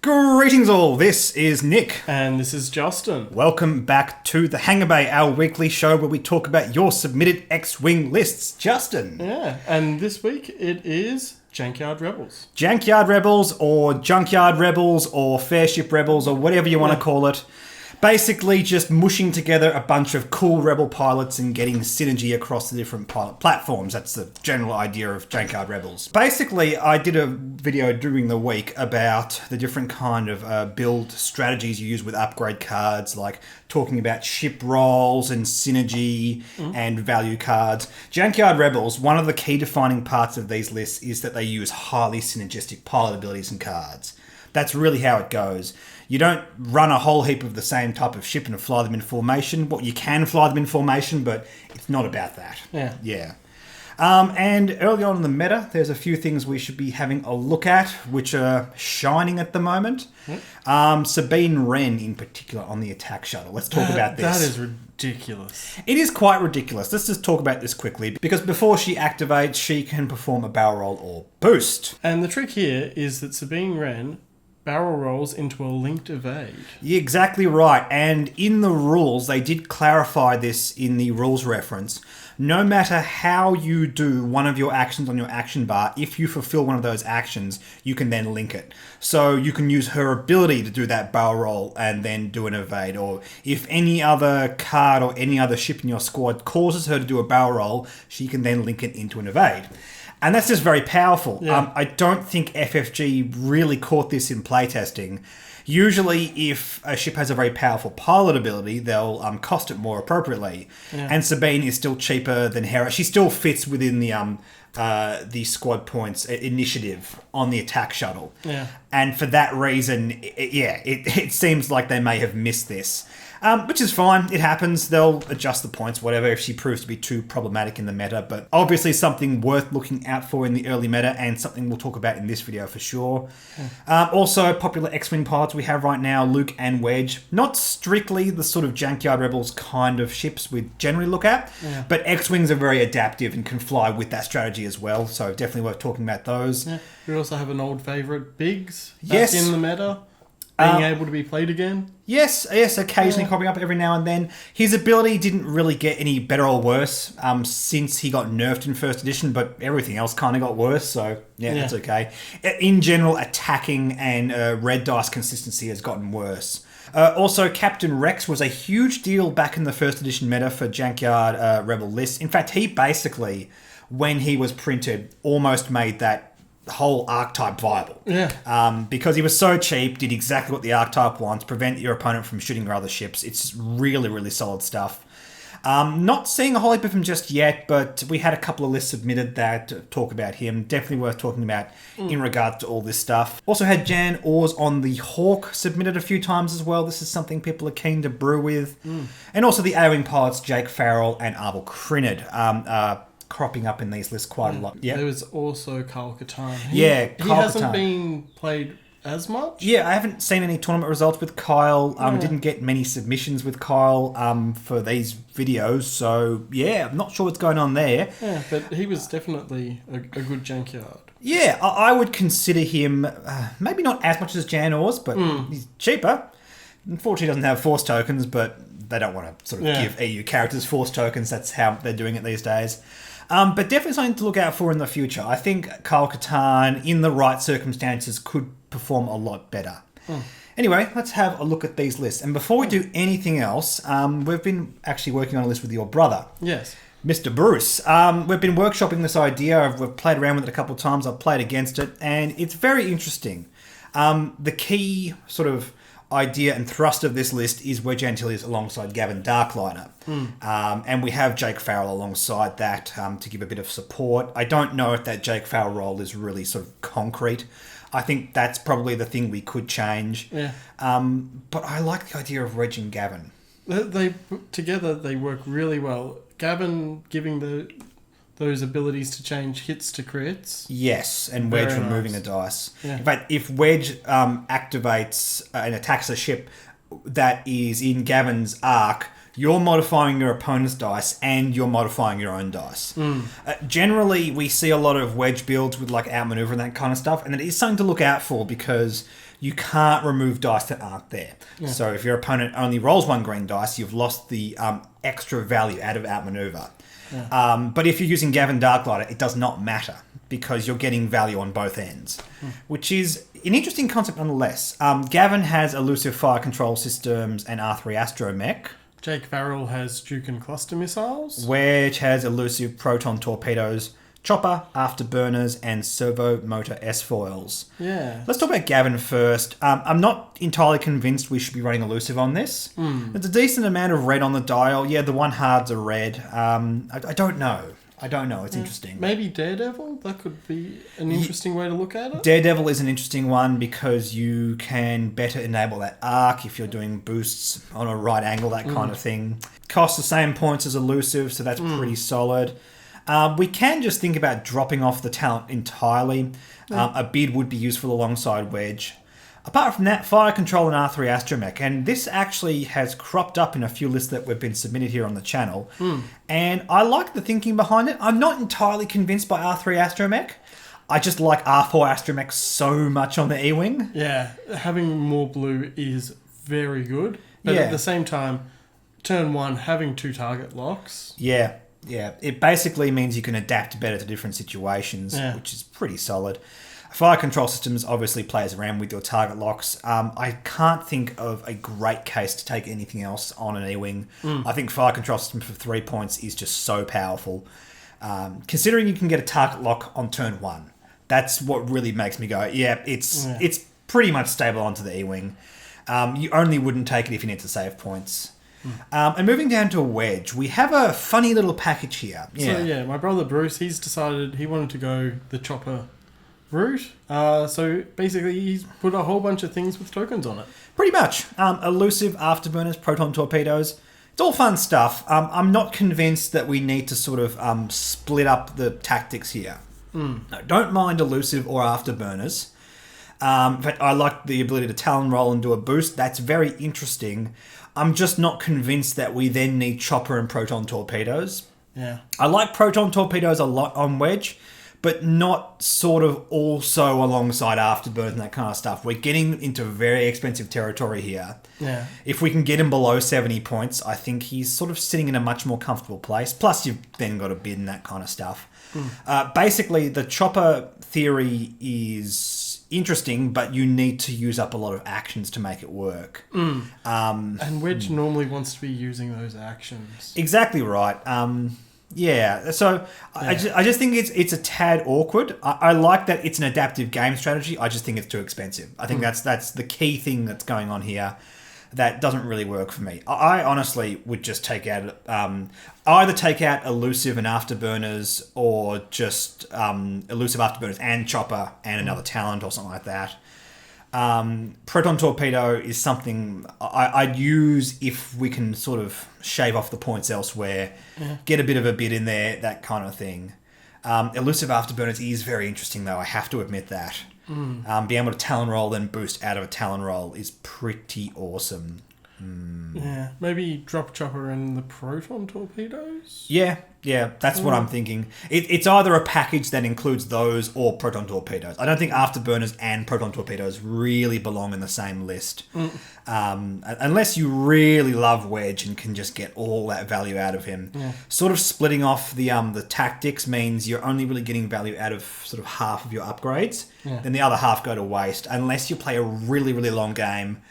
Greetings all, this is Nick. And this is Justin. Welcome back to the Hangar Bay, our weekly show where we talk about your submitted X-Wing lists. Justin. Yeah, and this week it is Junkyard Rebels. Junkyard Rebels or Junkyard Rebels or Fairship Rebels or whatever you want to call it. Basically just mushing together a bunch of cool Rebel pilots and getting synergy across the different pilot platforms. That's the general idea of Junkyard Rebels. Basically, I did a video during the week about the different kind of build strategies you use with upgrade cards, like talking about ship rolls and synergy and value cards. Junkyard Rebels, one of the key defining parts of these lists is that they use highly synergistic pilot abilities and cards. That's really how it goes. You don't run a whole heap of the same type of ship and fly them in formation. Well, you can fly them in formation, but it's not about that. Yeah. And early on in the meta, there's a few things we should be having a look at, which are shining at the moment. Sabine Wren, in particular, on the attack shuttle. Let's talk about this. That is ridiculous. It is quite ridiculous. Let's just talk about this quickly, because before she activates, she can perform a barrel roll or boost. And the trick here is that Sabine Wren barrel rolls into a linked evade. You're exactly right. And in the rules, they did clarify this in the rules reference. No matter how you do one of your actions on your action bar, if you fulfill one of those actions, you can then link it. So you can use her ability to do that barrel roll and then do an evade. Or if any other card or any other ship in your squad causes her to do a barrel roll, she can then link it into an evade. And that's just very powerful. Yeah. I don't think FFG really caught this in playtesting. Usually, if a ship has a very powerful pilot ability, they'll cost it more appropriately. Yeah. And Sabine is still cheaper than Hera. She still fits within the squad points initiative on the attack shuttle. Yeah. And for that reason, it seems like they may have missed this. Which is fine. It happens. They'll adjust the points, whatever, if she proves to be too problematic in the meta. But obviously something worth looking out for in the early meta and something we'll talk about in this video for sure. Also, popular X-Wing pilots we have right now, Luke and Wedge. Not strictly the sort of Junkyard Rebels kind of ships we generally look at, but X-Wings are very adaptive and can fly with that strategy as well. So definitely worth talking about those. Yeah. We also have an old favourite, Biggs, back in the meta. Being able to be played again? Yes, occasionally cropping up every now and then. His ability didn't really get any better or worse since he got nerfed in first edition, but everything else kind of got worse, so that's okay. In general, attacking and red dice consistency has gotten worse. Also, Captain Rex was a huge deal back in the first edition meta for Junkyard Rebel lists. In fact, he basically, when he was printed, almost made that whole archetype viable. Because he was so cheap, did exactly what the archetype wants, prevent your opponent from shooting your other ships. It's really, really solid stuff. Not seeing a whole heap of him just yet, but we had a couple of lists submitted that talk about him. Definitely worth talking about in regard to all this stuff. Also had Jan Ors on the Hawk submitted a few times as well. This is something people are keen to brew with. And also the A-Wing pilots, Jake Farrell and Arvel Crinard, cropping up in these lists quite a lot. There was also Kyle Katarn. He hasn't been played as much. I haven't seen any tournament results with Kyle. Didn't get many submissions with Kyle for these videos, so I'm not sure what's going on there. But he was definitely a good junkyard. I would consider him maybe not as much as Jan Ors, but he's cheaper. Unfortunately, he doesn't have force tokens, but they don't want to sort of give EU characters force tokens. That's how they're doing it these days. But definitely something to look out for in the future. I think Kyle Katarn, in the right circumstances, could perform a lot better. Anyway, let's have a look at these lists. And before we do anything else, we've been actually working on a list with your brother. Yes. Mr. Bruce. We've been workshopping this idea. We've played around with it a couple of times. I've played against it, and it's very interesting. The key sort of idea and thrust of this list is Wedge Antilles alongside Gavin Darkliner. And we have Jake Farrell alongside that to give a bit of support. I don't know if that Jake Farrell role is really sort of concrete. I think that's probably the thing we could change. But I like the idea of Wedge and Gavin. They together, they work really well. Gavin giving those abilities to change hits to crits. Yes, and Wedge removing a dice. In fact, if Wedge activates and attacks a ship that is in Gavin's arc, you're modifying your opponent's dice and you're modifying your own dice. Generally, we see a lot of Wedge builds with like outmaneuver and that kind of stuff, and it is something to look out for because you can't remove dice that aren't there. Yeah. So if your opponent only rolls 1 green dice, you've lost the extra value out of outmaneuver. Yeah. But if you're using Gavin Darklighter, it does not matter because you're getting value on both ends, which is an interesting concept nonetheless. Gavin has elusive fire control systems and R3 astromech. Jake Farrell has Duke and cluster missiles. Wedge has elusive proton torpedoes, chopper, afterburners, and servo motor S-foils. Yeah. Let's talk about Gavin first. I'm not entirely convinced we should be running elusive on this. There's a decent amount of red on the dial. Yeah, the 1 hards are red. I don't know. It's interesting. Maybe Daredevil? That could be an interesting way to look at it. Daredevil is an interesting one because you can better enable that arc if you're doing boosts on a right angle, that kind of thing. Costs the same points as elusive, so that's pretty solid. We can just think about dropping off the talent entirely. A bid would be useful alongside Wedge. Apart from that, Fire Control and R3 Astromech, and this actually has cropped up in a few lists that we've been submitted here on the channel. And I like the thinking behind it. I'm not entirely convinced by R3 Astromech. I just like R4 Astromech so much on the E-Wing. Yeah, having more blue is very good. But at the same time, turn 1, having 2 target locks. Yeah. It basically means you can adapt better to different situations, which is pretty solid. Fire control systems obviously plays around with your target locks. I can't think of a great case to take anything else on an E-Wing. I think fire control system for 3 points is just so powerful. Considering you can get a target lock on turn 1, that's what really makes me go, it's pretty much stable onto the E-Wing. You only wouldn't take it if you need to save points. And moving down to a Wedge, we have a funny little package here. So my brother Bruce, he's decided he wanted to go the chopper route. So basically he's put a whole bunch of things with tokens on it. Pretty much. Elusive afterburners, proton torpedoes. It's all fun stuff. I'm not convinced that we need to sort of split up the tactics here. I don't mind elusive or afterburners. But I like the ability to Talon roll and do a boost. That's very interesting. I'm just not convinced that we then need chopper and proton torpedoes. Yeah. I like proton torpedoes a lot on Wedge, but not sort of also alongside afterburners and that kind of stuff. We're getting into very expensive territory here. Yeah. If we can get him below 70 points, I think he's sort of sitting in a much more comfortable place. Plus, you've then got a bid and that kind of stuff. Basically, the chopper theory is interesting, but you need to use up a lot of actions to make it work. And Wedge normally wants to be using those actions. Exactly right. I just think it's a tad awkward. I like that it's an adaptive game strategy. I just think it's too expensive. I think that's the key thing that's going on here. That doesn't really work for me. I honestly would just take out either take out elusive and afterburners, or just elusive afterburners and chopper and another talent or something like that. Proton torpedo is something I'd use if we can sort of shave off the points elsewhere, get a bit of a bid in there, that kind of thing. Elusive afterburners is very interesting though, I have to admit that. Being able to Talon roll then boost out of a Talon roll is pretty awesome. Yeah, maybe drop chopper and the proton torpedoes? Yeah, that's what I'm thinking. It's either a package that includes those or proton torpedoes. I don't think afterburners and proton torpedoes really belong in the same list. Unless you really love Wedge and can just get all that value out of him. Sort of splitting off the tactics means you're only really getting value out of sort of half of your upgrades. Then the other half go to waste, unless you play a really, really long game.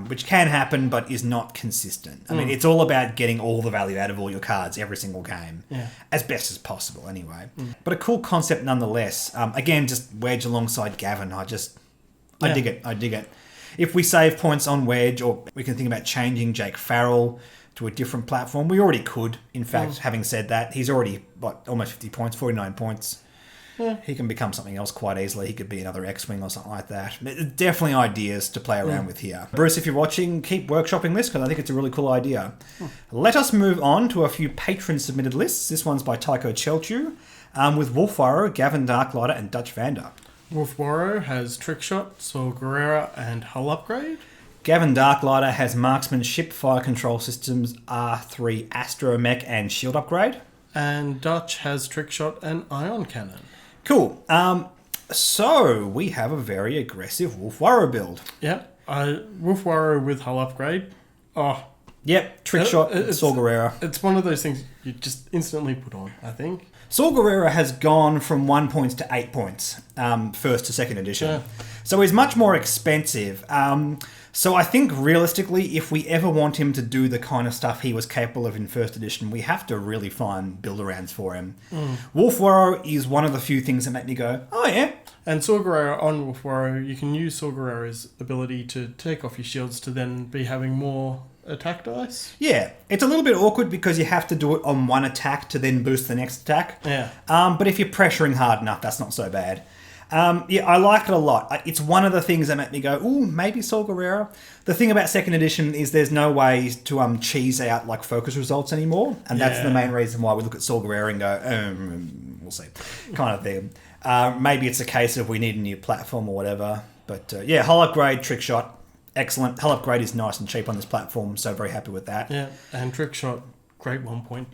Which can happen, but is not consistent. I mean, it's all about getting all the value out of all your cards every single game, as best as possible anyway. But a cool concept nonetheless. Again, just Wedge alongside Gavin. I dig it. If we save points on Wedge, or we can think about changing Jake Farrell to a different platform. We already could, in fact, having said that. He's already, almost 50 points, 49 points. He can become something else quite easily. He could be another X-Wing or something like that. Definitely ideas to play around with here. Bruce, if you're watching, keep workshopping this because I think it's a really cool idea. Let us move on to a few patron-submitted lists. This one's by Tycho Celchu, with Wolf Warrow, Gavin Darklighter, and Dutch Vander. Wolf Warrow has Trick Shot, Saw Gerrera, and Hull Upgrade. Gavin Darklighter has Marksmanship, Fire Control Systems, R3 Astromech, and Shield Upgrade. And Dutch has Trick Shot and Ion Cannon. Cool. So, we have a very aggressive Wolf Warrow build. Yep. Wolf Warrow with hull upgrade. Oh, Yep, trick shot, Saw Gerrera. it's one of those things you just instantly put on, I think. Saw Gerrera has gone from 1 point to 8 points, first to second edition. Yeah. So he's much more expensive. So I think realistically, if we ever want him to do the kind of stuff he was capable of in first edition, we have to really find build-arounds for him. Wolf Warrow is one of the few things that make me go, oh yeah. And Saw Gerrera on Wolf Warrow, you can use Saw Gerrera's ability to take off your shields to then be having more attack dice. Yeah, it's a little bit awkward because you have to do it on one attack to then boost the next attack. Yeah. But if you're pressuring hard enough, that's not so bad. Yeah, I like it a lot. It's one of the things that make me go, ooh, maybe Saw Gerrera. The thing about second edition is there's no way to cheese out like focus results anymore, and that's the main reason why we look at Saw Gerrera and go, we'll see, kind of thing. Maybe it's a case of we need a new platform or whatever. But yeah, hull upgrade, trick shot. Excellent. Hull upgrade is nice and cheap on this platform, so very happy with that. Yeah, and trick shot, great 1 point.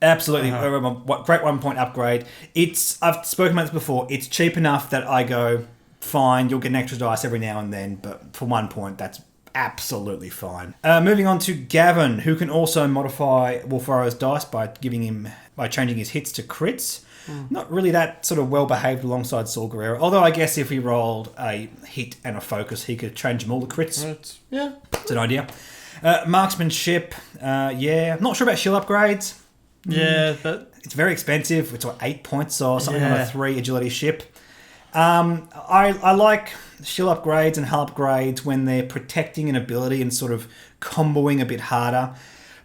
Absolutely. Great 1 point upgrade. I've spoken about this before. It's cheap enough that I go, fine, you'll get an extra dice every now and then, but for 1 point, that's absolutely fine. Moving on to Gavin, who can also modify Wolf Warrow's dice by changing his hits to crits. Not really that sort of well behaved alongside Saw Gerrera. Although I guess if he rolled a hit and a focus, he could change them all to crits. It's an idea. Marksmanship, yeah. Not sure about shield upgrades. Yeah, it's very expensive. It's 8 points or something on a 3 agility ship. I like shield upgrades and hull upgrades when they're protecting an ability and sort of comboing a bit harder.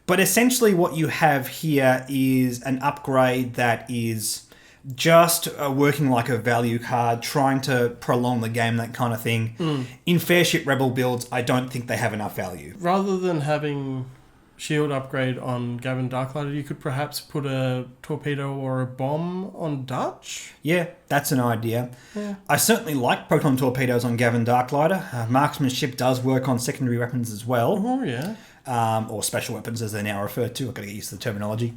But essentially what you have here is an upgrade that is just working like a value card, trying to prolong the game, that kind of thing. In Fairship Rebel builds, I don't think they have enough value. Rather than having shield upgrade on Gavin Darklighter, you could perhaps put a torpedo or a bomb on Dutch? Yeah, that's an idea. Yeah. I certainly like proton torpedoes on Gavin Darklighter. Marksmanship does work on secondary weapons as well. Oh, yeah. Or special weapons as they're now referred to. I've got to get used to the terminology.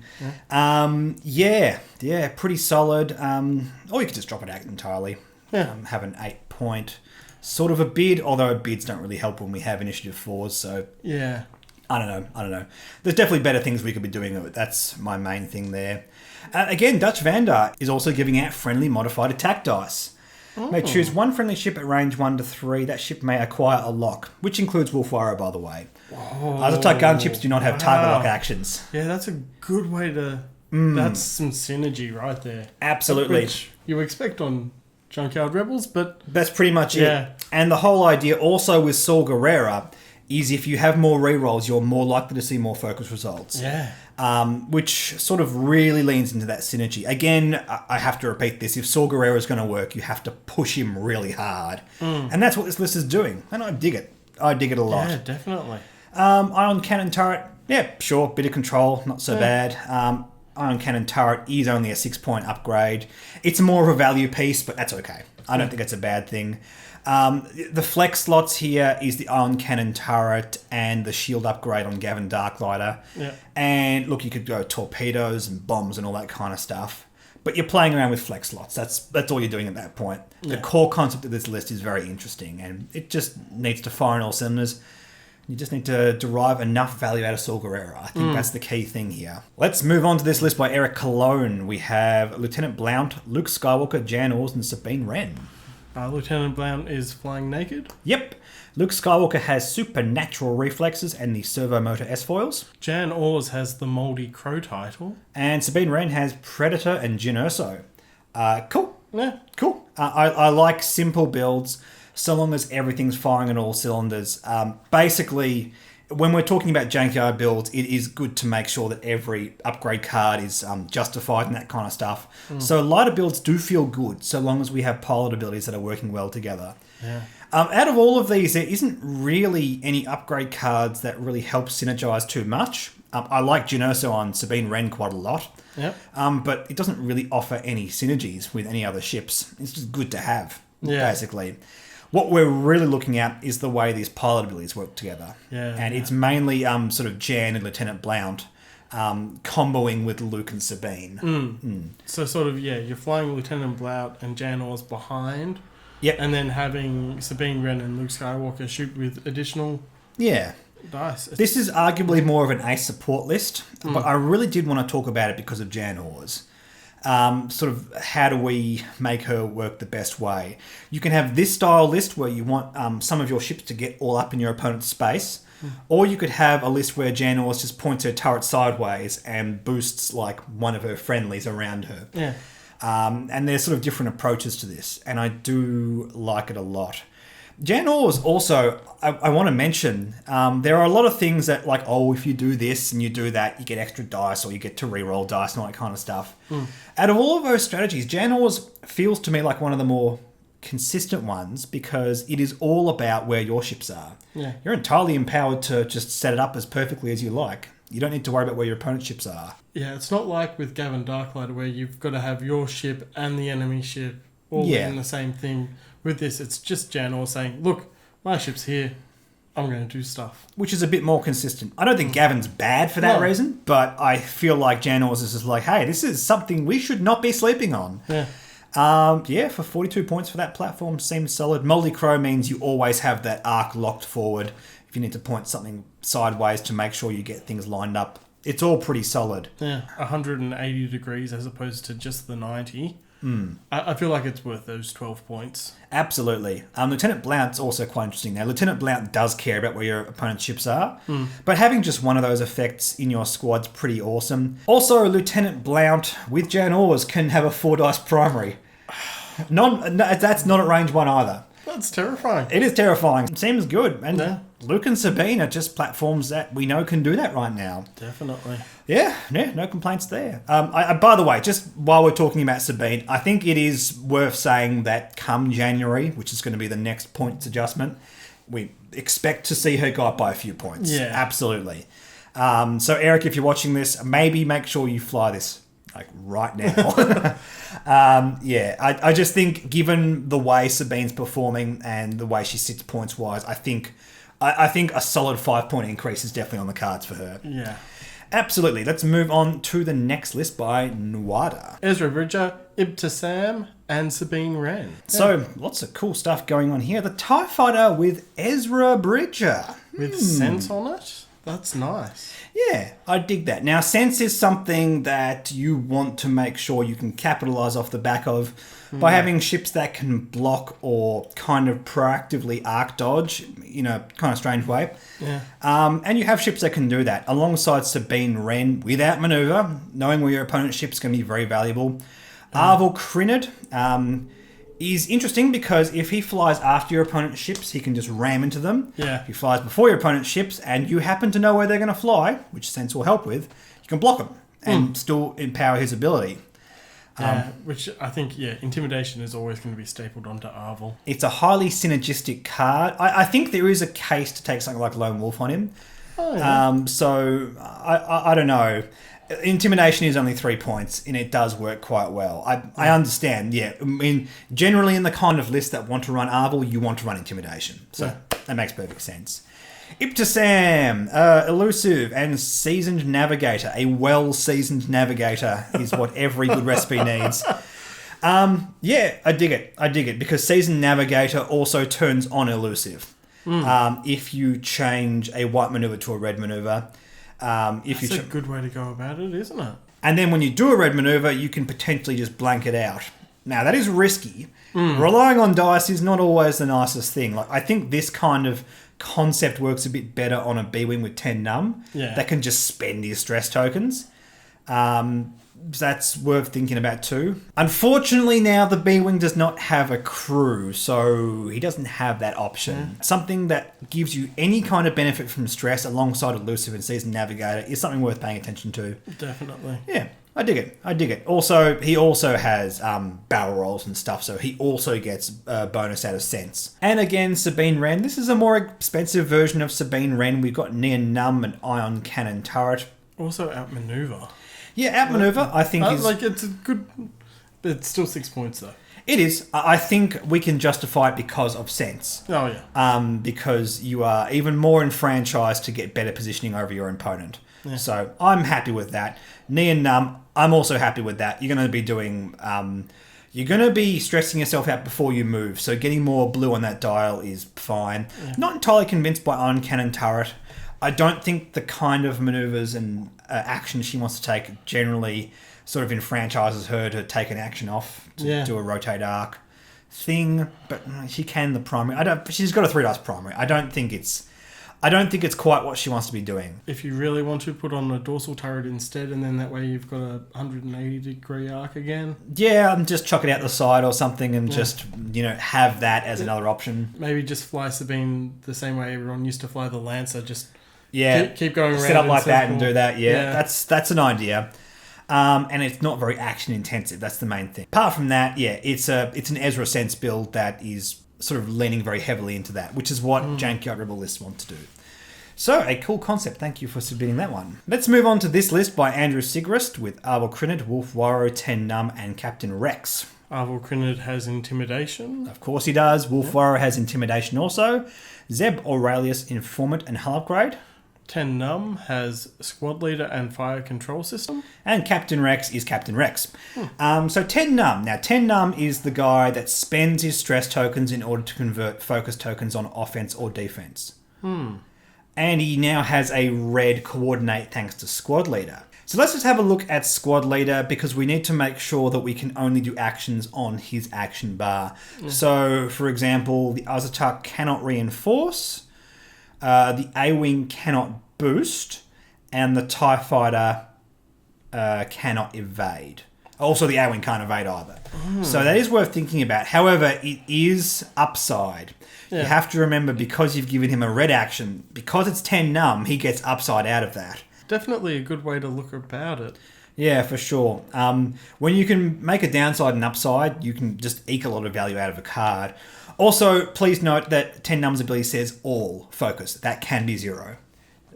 Yeah, pretty solid. Or you could just drop it out entirely. Have an 8 point sort of a bid, although bids don't really help when we have initiative 4s, so... Yeah. I don't know. There's definitely better things we could be doing. That's my main thing there. Again, Dutch Vandar is also giving out friendly modified attack dice. May choose one friendly ship at range 1 to 3. That ship may acquire a lock, which includes Wolf Warrow, by the way. Other Type gun ships do not have target lock actions. Yeah, that's a good way to... That's some synergy right there. Absolutely. Which you expect on Junkyard Rebels, but... That's pretty much it. And the whole idea also with Saw Gerrera is if you have more rerolls, you're more likely to see more focus results. Yeah. Which sort of really leans into that synergy. Again, I have to repeat this. If Saw Gerrera is going to work, you have to push him really hard. And that's what this list is doing. And I dig it. I dig it a lot. Yeah, definitely. Ion Cannon Turret, yeah, sure. Bit of control, not so bad. Ion Cannon Turret is only a 6 point upgrade. It's more of a value piece, but that's okay. I don't think it's a bad thing. The flex slots here is the Ion Cannon Turret and the shield upgrade on Gavin Darklighter. Yeah. And look, you could go torpedoes and bombs and all that kind of stuff. But you're playing around with flex slots. That's all you're doing at that point. The core concept of this list is very interesting, and it just needs to fire on all cylinders. You just need to derive enough value out of Saw Gerrera. I think that's the key thing here. Let's move on to this list by Eric Cologne. We have Lieutenant Blount, Luke Skywalker, Jan Ors, and Sabine Wren. Lieutenant Blount is flying naked. Yep. Luke Skywalker has supernatural reflexes and the servomotor S-foils. Jan Ors has the Mouldy Crow title. And Sabine Wren has Predator and Jyn Erso. Cool. Yeah. Cool. I like simple builds so long as everything's firing on all cylinders. Basically, when we're talking about junkyard builds, it is good to make sure that every upgrade card is justified and that kind of stuff. So lighter builds do feel good so long as we have pilot abilities that are working well together. Yeah. Out of all of these, there isn't really any upgrade cards that really help synergize too much. I like Jyn Erso on Sabine Wren quite a lot. Yep. But it doesn't really offer any synergies with any other ships. It's just good to have, basically. What we're really looking at is the way these pilot abilities work together. Yeah. And it's mainly sort of Jan and Lieutenant Blount comboing with Luke and Sabine. So sort of, you're flying Lieutenant Blount and Jan Ors behind. Yep. And then having Sabine Wren and Luke Skywalker shoot with additional dice. This is arguably more of an ace support list, but I really did want to talk about it because of Jan Ors. Sort of how do we make her work the best way? You can have this style list where you want some of your ships to get all up in your opponent's space, or you could have a list where Jan Ors just points her turret sideways and boosts like one of her friendlies around her. Yeah. And there's sort of different approaches to this, and I do like it a lot. Jan Ors also, I want to mention, there are a lot of things that like, if you do this and you do that, you get extra dice or you get to reroll dice and all that kind of stuff. Out of all of those strategies, Jan Ors feels to me like one of the more consistent ones because it is all about where your ships are. Yeah. You're entirely empowered to just set it up as perfectly as you like. You don't need to worry about where your opponent's ships are. Yeah, it's not like with Gavin Darklighter where you've got to have your ship and the enemy ship all in the same thing. With this, it's just Jan Ors saying, look, my ship's here. I'm going to do stuff. Which is a bit more consistent. I don't think Gavin's bad for that reason, but I feel like Jan Ors is just like, hey, this is something we should not be sleeping on. Yeah. For 42 points for that platform seems solid. Moldy Crow means you always have that arc locked forward. If you need to point something sideways to make sure you get things lined up, it's all pretty solid. Yeah, 180 degrees as opposed to just the 90. I feel like it's worth those 12 points. Absolutely. Lieutenant Blount's also quite interesting now. Lieutenant Blount does care about where your opponent's ships are, but having just one of those effects in your squad's pretty awesome. Also, Lieutenant Blount with Jan Ors can have a 4-dice primary. That's not at range 1 either. That's terrifying. It is terrifying. It seems good. And Luke and Sabine are just platforms that we know can do that right now. Definitely. Yeah, no complaints there. By the way, just while we're talking about Sabine, I think it is worth saying that come January, which is going to be the next points adjustment, we expect to see her go up by a few points. Yeah. Absolutely. So, Eric, if you're watching this, maybe make sure you fly this like right now. I just think given the way Sabine's performing and the way she sits points wise, I think a solid 5-point increase is definitely on the cards for her. Yeah. Absolutely. Let's move on to the next list by Nuada. Ezra Bridger, Ibtisam, and Sabine Wren. Yeah. So, lots of cool stuff going on here. The TIE Fighter with Ezra Bridger. With sense on it? That's nice. Yeah, I dig that. Now, sense is something that you want to make sure you can capitalize off the back of by having ships that can block or kind of proactively arc dodge in a kind of strange way. Yeah. And you have ships that can do that alongside Sabine Wren without maneuver. Knowing where your opponent's ship's going to be very valuable. Arvel Crinid is interesting because if he flies after your opponent's ships, he can just ram into them. Yeah. If he flies before your opponent's ships and you happen to know where they're going to fly, which Sense will help with, you can block them and still empower his ability. Which I think, intimidation is always going to be stapled onto Arvel. It's a highly synergistic card. I think there is a case to take something like Lone Wolf on him. Oh, yeah. So I don't know. Intimidation is only 3 points, and it does work quite well. I understand, I mean, generally in the kind of list that want to run Arvel, you want to run Intimidation. So that makes perfect sense. Ibtisam, elusive and seasoned navigator. A well-seasoned navigator is what every good recipe needs. I dig it because seasoned navigator also turns on elusive. If you change a white maneuver to a red maneuver. That's a good way to go about it, isn't it? And then when you do a red maneuver, you can potentially just blank it out. Now, that is risky. Relying on dice is not always the nicest thing. Like, I think this kind of concept works a bit better on a B-Wing with 10 num. Yeah. That can just spend his stress tokens. That's worth thinking about too. Unfortunately, now the B-Wing does not have a crew, so he doesn't have that option. Something that gives you any kind of benefit from stress alongside Elusive and Seasoned Navigator is something worth paying attention to. Definitely. Yeah, I dig it. Also, he also has barrel rolls and stuff, so he also gets a bonus out of sense. And again, Sabine Wren. This is a more expensive version of Sabine Wren. We've got Near Numb and Ion Cannon Turret. Also outmaneuver. Yeah, outmaneuver, I think is... it's a good... It's still 6 points, though. It is. I think we can justify it because of sense. Oh, yeah. Because you are even more enfranchised to get better positioning over your opponent. Yeah. So I'm happy with that. Knee and numb, I'm also happy with that. You're going to be doing... you're going to be stressing yourself out before you move, so getting more blue on that dial is fine. Yeah. Not entirely convinced by Iron Cannon Turret. I don't think the kind of manoeuvres and actions she wants to take generally sort of enfranchises her to take an action off to do a rotate arc thing, but she can the primary. She's got a 3 dice primary. I don't think it's quite what she wants to be doing. If you really want to, put on a dorsal turret instead, and then that way you've got a 180-degree arc again. Yeah, and just chuck it out the side or something and just, have that as another option. Maybe just fly Sabine the same way everyone used to fly the Lancer. Just keep going around. Set up like that and do that, That's an idea. And it's not very action intensive. That's the main thing. Apart from that, it's an Ezra Sense build that is sort of leaning very heavily into that, which is what Jankyard Rebel lists want to do. So, a cool concept. Thank you for submitting that one. Let's move on to this list by Andrew Sigrist with Arvel Crinid, Wolf Warrow, Ten Numb, and Captain Rex. Arvel Crinid has Intimidation. Of course he does. Wolf Warrow has Intimidation also. Zeb Aurelius, Informant and Hull Upgrade. Ten Numb has Squad Leader and Fire Control System. And Captain Rex is Captain Rex. So Ten Numb. Now, Ten Numb is the guy that spends his stress tokens in order to convert focus tokens on offense or defense. And he now has a red coordinate thanks to Squad Leader. So let's just have a look at Squad Leader because we need to make sure that we can only do actions on his action bar. So, for example, the Azatak cannot reinforce. The A-Wing cannot boost, and the TIE Fighter cannot evade. Also, the A-Wing can't evade either. So that is worth thinking about. However, it is upside. You have to remember, because you've given him a red action, because it's 10 numb, he gets upside out of that. Definitely a good way to look about it. Yeah, for sure. When you can make a downside and upside, you can just eke a lot of value out of a card. Also, please note that 10 Numb's ability says all focus. That can be 0.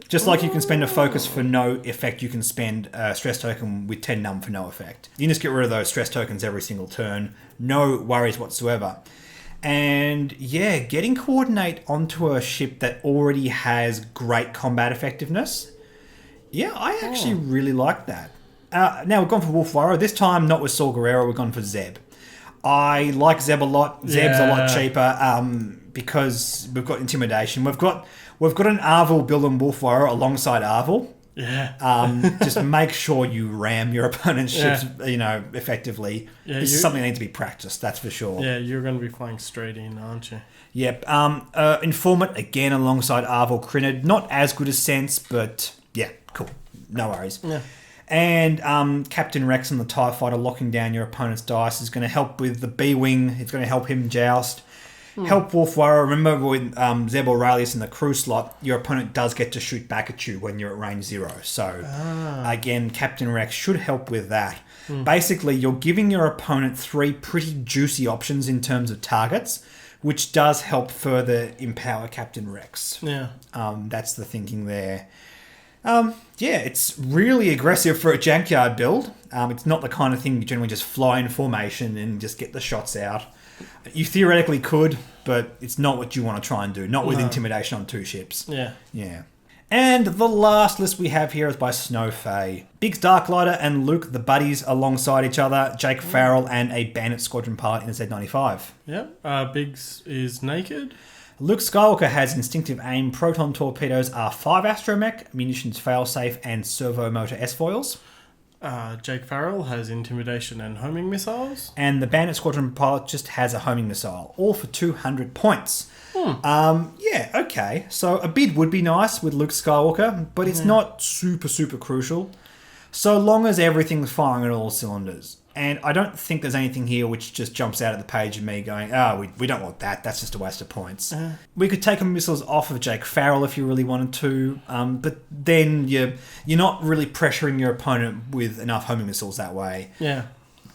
Just like you can spend a focus for no effect, you can spend a stress token with 10 Numb for no effect. You can just get rid of those stress tokens every single turn. No worries whatsoever. And yeah, getting Coordinate onto a ship that already has great combat effectiveness. Yeah, I actually really like that. Now we've gone for Wolf Warrow. This time, not with Saul Guerrero, we've gone for Zeb. I like Zeb a lot. Zeb's a lot cheaper because we've got Intimidation. We've got an Arvel build on Wolf Warrow alongside Arvel. Yeah. Just make sure you ram your opponent's ships, effectively. Yeah, this is something that needs to be practiced, that's for sure. Yeah, you're going to be flying straight in, aren't you? Yep. Informant, again, alongside Arvel Crinid. Not as good a sense, but yeah, cool. No worries. Yeah. And Captain Rex and the TIE Fighter locking down your opponent's dice is going to help with the B-Wing. It's going to help him joust. Help Wolf Warrow. Remember with Zeb Aurelius in the crew slot, your opponent does get to shoot back at you when you're at range 0. So, again, Captain Rex should help with that. Basically, you're giving your opponent 3 pretty juicy options in terms of targets, which does help further empower Captain Rex. Yeah. That's the thinking there. It's really aggressive for a Jankyard build. It's not the kind of thing you generally just fly in formation and just get the shots out. You theoretically could, but it's not what you want to try and do. Not with Intimidation on 2 ships. Yeah. Yeah. And the last list we have here is by Snow Faye. Biggs Darklighter and Luke, the buddies, alongside each other. Jake Farrell and a Bandit Squadron pilot in a Z95. Yep. Biggs is naked. Luke Skywalker has Instinctive Aim, Proton Torpedoes, R5 Astromech, Munitions Failsafe, and Servo Motor S-Foils. Jake Farrell has Intimidation and Homing Missiles. And the Bandit Squadron pilot just has a homing missile, all for 200 points. Okay. So a bid would be nice with Luke Skywalker, but it's not super, super crucial. So long as everything's firing on all cylinders. And I don't think there's anything here which just jumps out of the page of me going, we don't want that. That's just a waste of points. We could take missiles off of Jake Farrell if you really wanted to, but then you're not really pressuring your opponent with enough homing missiles that way. Yeah.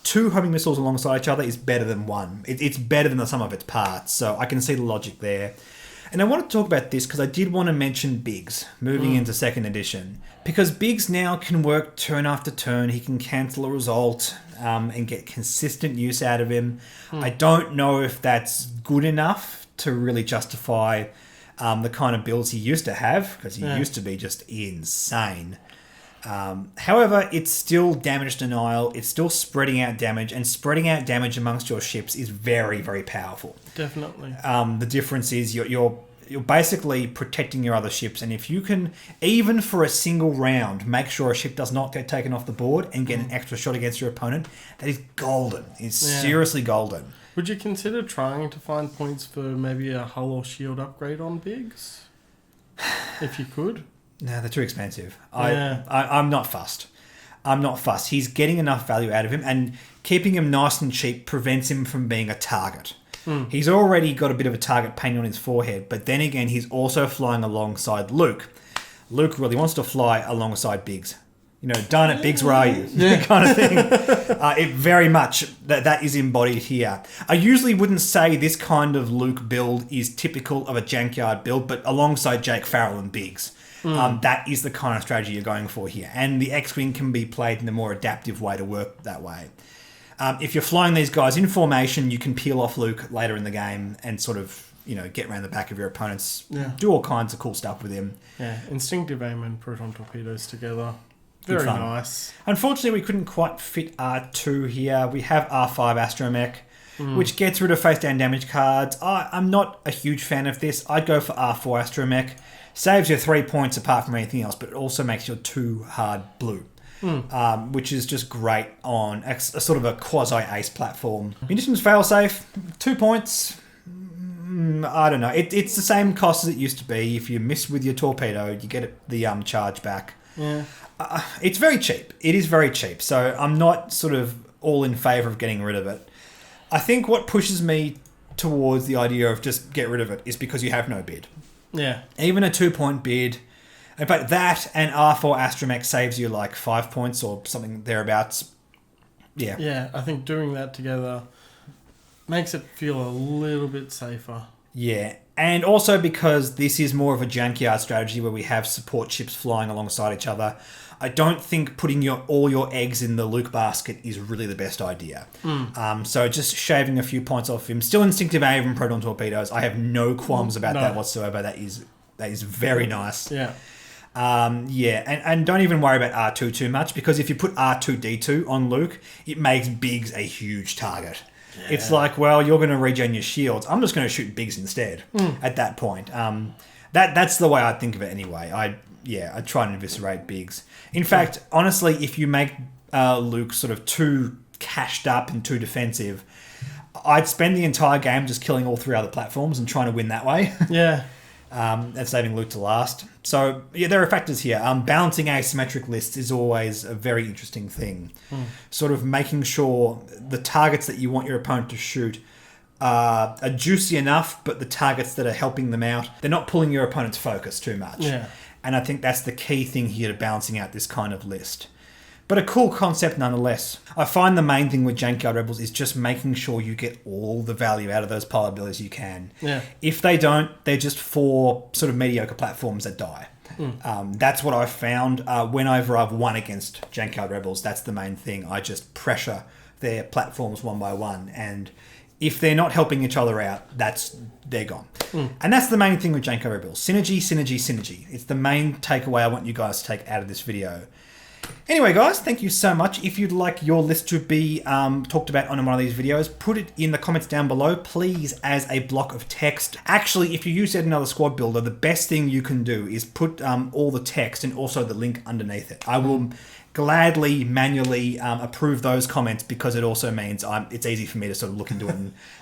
2 homing missiles alongside each other is better than 1. It's better than the sum of its parts, so I can see the logic there. And I want to talk about this because I did want to mention Biggs moving into 2nd edition. Because Biggs now can work turn after turn. He can cancel a result and get consistent use out of him. I don't know if that's good enough to really justify the kind of builds he used to have, because he used to be just insane. However, it's still damage denial. It's still spreading out damage, and spreading out damage amongst your ships is very, very powerful. Definitely. The difference is you're basically protecting your other ships, and if you can, even for a single round, make sure a ship does not get taken off the board and get an extra shot against your opponent, that is golden. It's seriously golden. Would you consider trying to find points for maybe a hull or shield upgrade on Biggs? If you could? No, they're too expensive. I'm not fussed. He's getting enough value out of him, and keeping him nice and cheap prevents him from being a target. He's already got a bit of a target painting on his forehead, but then again, he's also flying alongside Luke. Luke really wants to fly alongside Biggs. Darn it, Biggs, where are you? Kind of thing. It very much, that is embodied here. I usually wouldn't say this kind of Luke build is typical of a Jankyard build, but alongside Jake Farrell and Biggs, that is the kind of strategy you're going for here. And the X-Wing can be played in a more adaptive way to work that way. If you're flying these guys in formation, you can peel off Luke later in the game and sort of, get around the back of your opponents, do all kinds of cool stuff with him. Yeah, instinctive aim and proton torpedoes together. Very nice. Unfortunately, we couldn't quite fit R2 here. We have R5 Astromech, which gets rid of face-down damage cards. I'm not a huge fan of this. I'd go for R4 Astromech. Saves you 3 points apart from anything else, but it also makes your 2 hard blue. Which is just great on a sort of a quasi-ace platform. Munitions failsafe, 2 points. I don't know. It's the same cost as it used to be. If you miss with your torpedo, you get the charge back. Yeah. It's very cheap. It is very cheap. So I'm not sort of all in favour of getting rid of it. I think what pushes me towards the idea of just get rid of it is because you have no bid. Yeah. Even a 2-point bid. But that and R4 Astromech saves you like 5 points or something thereabouts. Yeah. Yeah, I think doing that together makes it feel a little bit safer. Yeah. And also because this is more of a Jankyard strategy where we have support ships flying alongside each other, I don't think putting all your eggs in the Luke basket is really the best idea. So just shaving a few points off him. Still instinctive aim and proton torpedoes. I have no qualms about that whatsoever. That is very nice. Yeah. And don't even worry about R2 too much, because if you put R2-D2 on Luke, it makes Biggs a huge target. Yeah. It's like, well, you're going to regen your shields. I'm just going to shoot Biggs instead at that point. That's the way I think of it anyway. I try and eviscerate Biggs. In fact, honestly, if you make Luke sort of too cashed up and too defensive, I'd spend the entire game just killing all 3 other platforms and trying to win that way. Yeah. And saving Luke to last. So, yeah, there are factors here. Balancing asymmetric lists is always a very interesting thing. Sort of making sure the targets that you want your opponent to shoot are juicy enough, but the targets that are helping them out, they're not pulling your opponent's focus too much. Yeah. And I think that's the key thing here to balancing out this kind of list. But a cool concept nonetheless. I find the main thing with Jankyard Rebels is just making sure you get all the value out of those pile abilities you can. Yeah. If they don't, they're just 4 sort of mediocre platforms that die. That's what I've found whenever I've won against Jankyard Rebels. That's the main thing. I just pressure their platforms one by one, and if they're not helping each other out, they're gone. And that's the main thing with Jankyard Rebels. Synergy, synergy, synergy. It's the main takeaway I want you guys to take out of this video. Anyway, guys, thank you so much. If you'd like your list to be talked about on one of these videos, put it in the comments down below, please, as a block of text. Actually, if you use Yet Another Squad Builder, the best thing you can do is put all the text and also the link underneath it. I will gladly manually approve those comments, because it also means it's easy for me to sort of look into it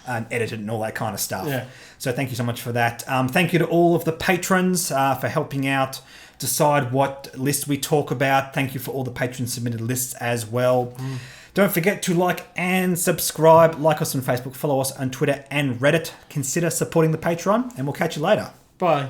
and edit it and all that kind of stuff. Yeah. So thank you so much for that. Thank you to all of the patrons for helping out decide what list we talk about. Thank you for all the patrons submitted lists as well. Don't forget to like and subscribe. Like us on Facebook, follow us on Twitter and Reddit. Consider supporting the Patreon, and we'll catch you later. Bye.